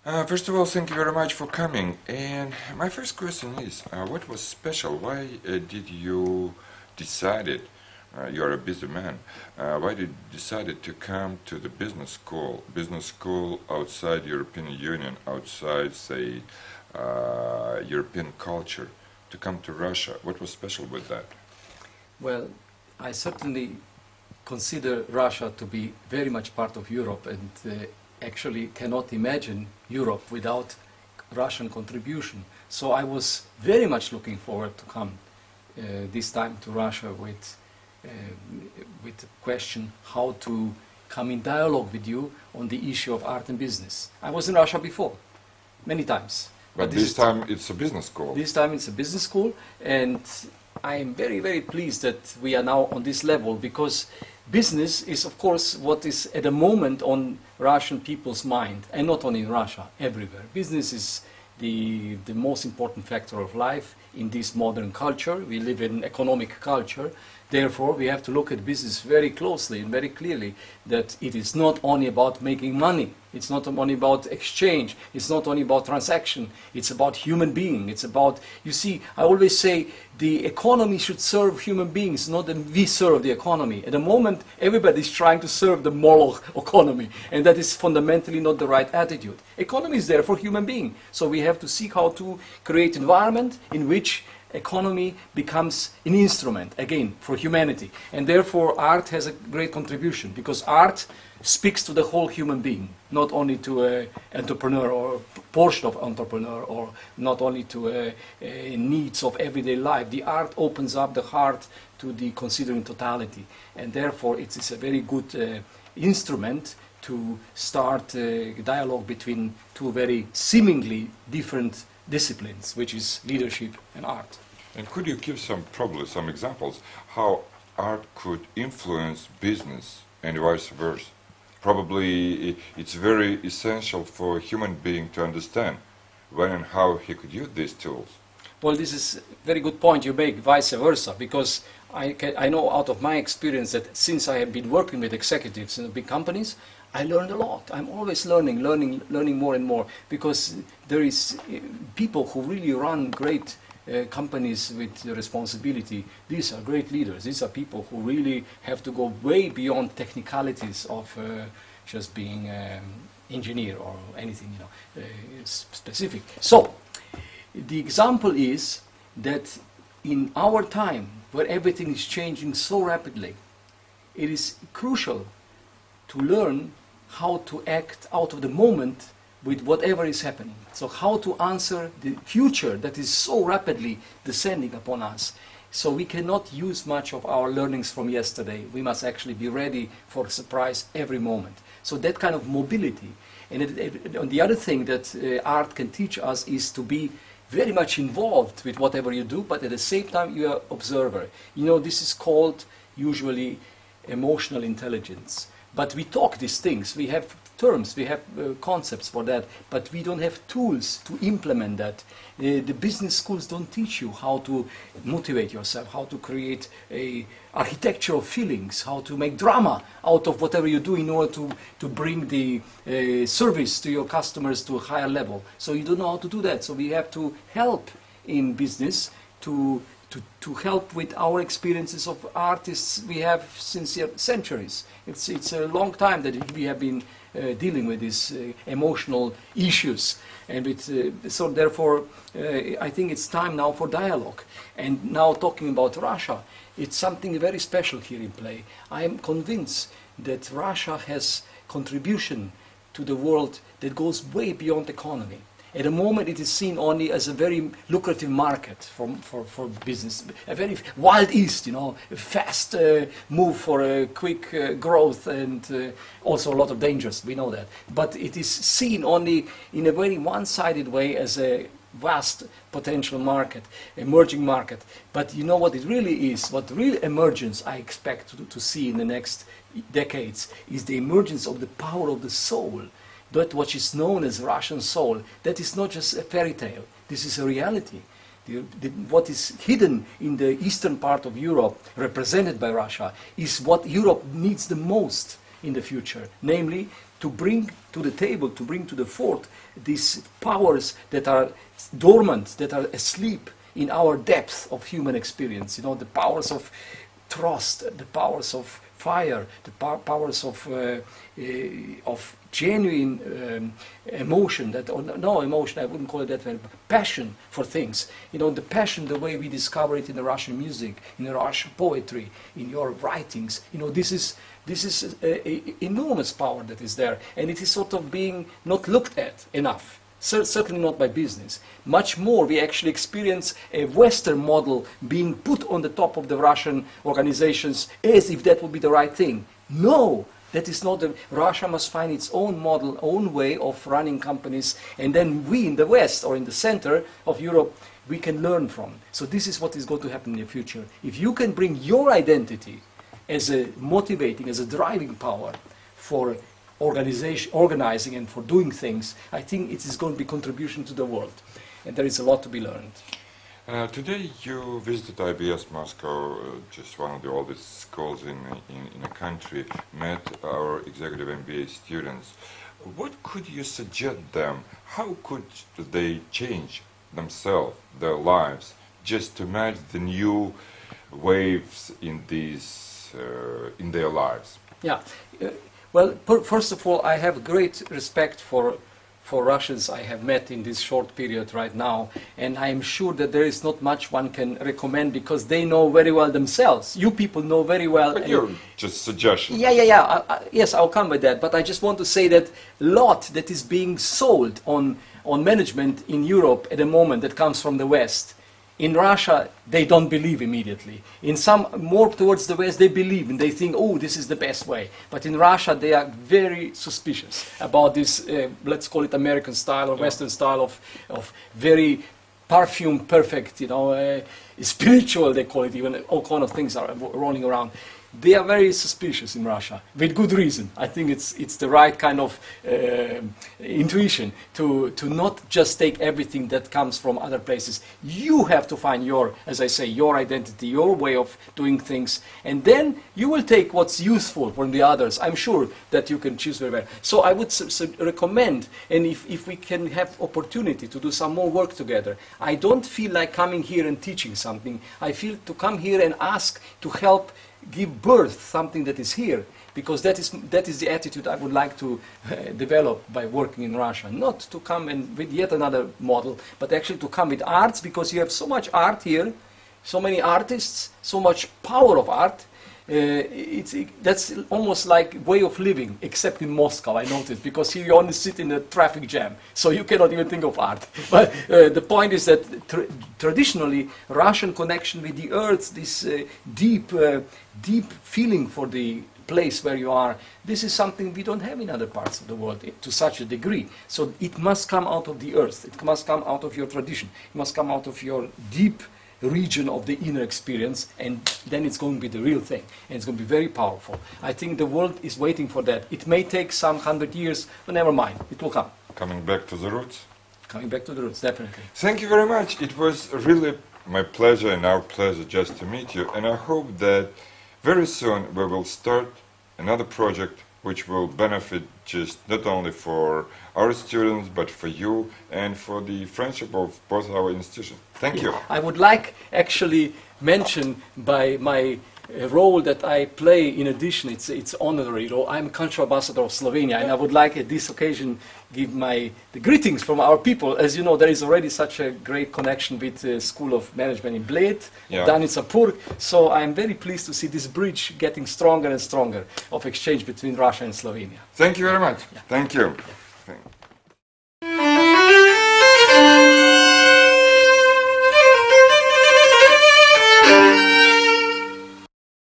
First of all, thank you very much for coming. And my first question is, what was special? Why did you decided, you're a busy man, why did you decided to come to the business school outside European Union, outside, say, European culture, to come to Russia? What was special with that? Well, I certainly consider Russia to be very much part of Europe, and actually cannot imagine Europe without Russian contribution. So I was very much looking forward to come this time to Russia with the question how to come in dialogue with you on the issue of art and business. I was in Russia before, many times. But this time it's a business school. This time it's a business school, and I am very, very pleased that we are now on this level, because business is, of course, what is at the moment on Russian people's mind, and not only in Russia, everywhere. Business is the most important factor of life in this modern culture. We live in an economic culture. Therefore, we have to look at business very closely and very clearly, that it is not only about making money. It's not only about exchange. It's not only about transaction. It's about human being. It's about, you see, I always say the economy should serve human beings, not that we serve the economy. At the moment, everybody is trying to serve the Moloch economy, and that is fundamentally not the right attitude. Economy is there for human being. So we have to seek how to create environment in which economy becomes an instrument, again, for humanity. And therefore, art has a great contribution, because art speaks to the whole human being, not only to an entrepreneur or portion of entrepreneur, or not only to needs of everyday life. The art opens up the heart to the considering totality. And therefore, it is a very good instrument to start a dialogue between two very seemingly different disciplines, which is leadership and art. And could you give probably some examples how art could influence business and vice versa? Probably it's very essential for a human being to understand when and how he could use these tools. Well, this is a very good point you make, vice versa, because I know out of my experience that since I have been working with executives in big companies, I learned a lot. I'm always learning more and more, because there is people who really run great companies with responsibility. These are great leaders. These are people who really have to go way beyond technicalities of just being engineer or anything, specific. So the example is that in our time, where everything is changing so rapidly, it is crucial to learn how to act out of the moment with whatever is happening. So how to answer the future that is so rapidly descending upon us. So we cannot use much of our learnings from yesterday. We must actually be ready for a surprise every moment. So that kind of mobility. And the other thing that art can teach us is to be very much involved with whatever you do, but at the same time you are observer. This is called usually emotional intelligence. But we talk these things, we have terms, we have concepts for that, but we don't have tools to implement that. The business schools don't teach you how to motivate yourself, how to create architectural feelings, how to make drama out of whatever you do in order to bring the service to your customers to a higher level. So you don't know how to do that. So we have to help in business to help with our experiences of artists we have since centuries. It's a long time that we have been dealing with these emotional issues, and so therefore I think it's time now for dialogue. And now talking about Russia, it's something very special here in play. I am convinced that Russia has contribution to the world that goes way beyond economy. At the moment, it is seen only as a very lucrative market for business, a very wild east, a fast move for a quick growth, and also a lot of dangers, we know that. But it is seen only in a very one-sided way as a vast potential market, emerging market. But you know what it really is, what real emergence I expect to see in the next decades is the emergence of the power of the soul. That what is known as Russian soul, that is not just a fairy tale, this is a reality. What is hidden in the eastern part of Europe, represented by Russia, is what Europe needs the most in the future, namely to bring to the table, to bring to the fore these powers that are dormant, that are asleep in our depth of human experience. You know, the powers of trust, the powers of fire, the powers of genuine emotion, no emotion, I wouldn't call it that way, but passion for things. You know, the passion, the way we discover it in the Russian music, in the Russian poetry, in your writings. You know, this is enormous power that is there, and it is sort of being not looked at enough. Certainly not by business. Much more, we actually experience a Western model being put on the top of the Russian organizations as if that would be the right thing. No, that is not. Russia must find its own model, own way of running companies, and then we in the West or in the center of Europe, we can learn from. So this is what is going to happen in the future. If you can bring your identity as a motivating, as a driving power for organizing and for doing things, I think it is going to be contribution to the world, and there is a lot to be learned. Today you visited IBS Moscow, just one of the oldest schools in a country, met our executive MBA students. What could you suggest them? How could they change themselves, their lives, just to match the new waves in their lives? Yeah. Well, first of all, I have great respect for Russians I have met in this short period right now, and I am sure that there is not much one can recommend because they know very well themselves. You people know very well. But you're just suggestions. Yeah. Yes, I'll come with that. But I just want to say that lot that is being sold on management in Europe at the moment that comes from the West. In Russia, they don't believe immediately. In some more towards the West, they believe and they think, oh, this is the best way. But in Russia, they are very suspicious about this, let's call it American style or Western style of very perfume perfect, you know, spiritual, they call it even, all kind of things are rolling around. They are very suspicious in Russia, with good reason. I think it's the right kind of intuition to not just take everything that comes from other places. You have to find your, as I say, your identity, your way of doing things, and then you will take what's useful from the others. I'm sure that you can choose very well. So I would recommend, and if we can have opportunity to do some more work together, I don't feel like coming here and teaching something. I feel to come here and ask to help give birth something that is here, because that is the attitude I would like to develop by working in Russia. Not to come and with yet another model, but actually to come with arts, because you have so much art here, so many artists, so much power of art. That's almost like way of living, except in Moscow, I noticed, because here you only sit in a traffic jam, so you cannot even think of art. But the point is that traditionally, Russian connection with the earth, this deep feeling for the place where you are, this is something we don't have in other parts of the world to such a degree. So it must come out of the earth, it must come out of your tradition, it must come out of your deep region of the inner experience, and then it's going to be the real thing, and it's going to be very powerful. I think the world is waiting for that. It may take some 100 years, but never mind, it will come. Coming back to the roots? Coming back to the roots, definitely. Thank you very much. It was really my pleasure and our pleasure just to meet you, and I hope that very soon we will start another project which will benefit just not only for our students, but for you and for the friendship of both our institutions. Thank you. I would like actually mention by my role that I play in addition, it's honorary role. I'm country ambassador of Slovenia, and I would like at this occasion give the greetings from our people. As you know, there is already such a great connection with the School of Management in Bled, Danica Purg, so I'm very pleased to see this bridge getting stronger and stronger of exchange between Russia and Slovenia. Thank you very much. Yeah. Thank you.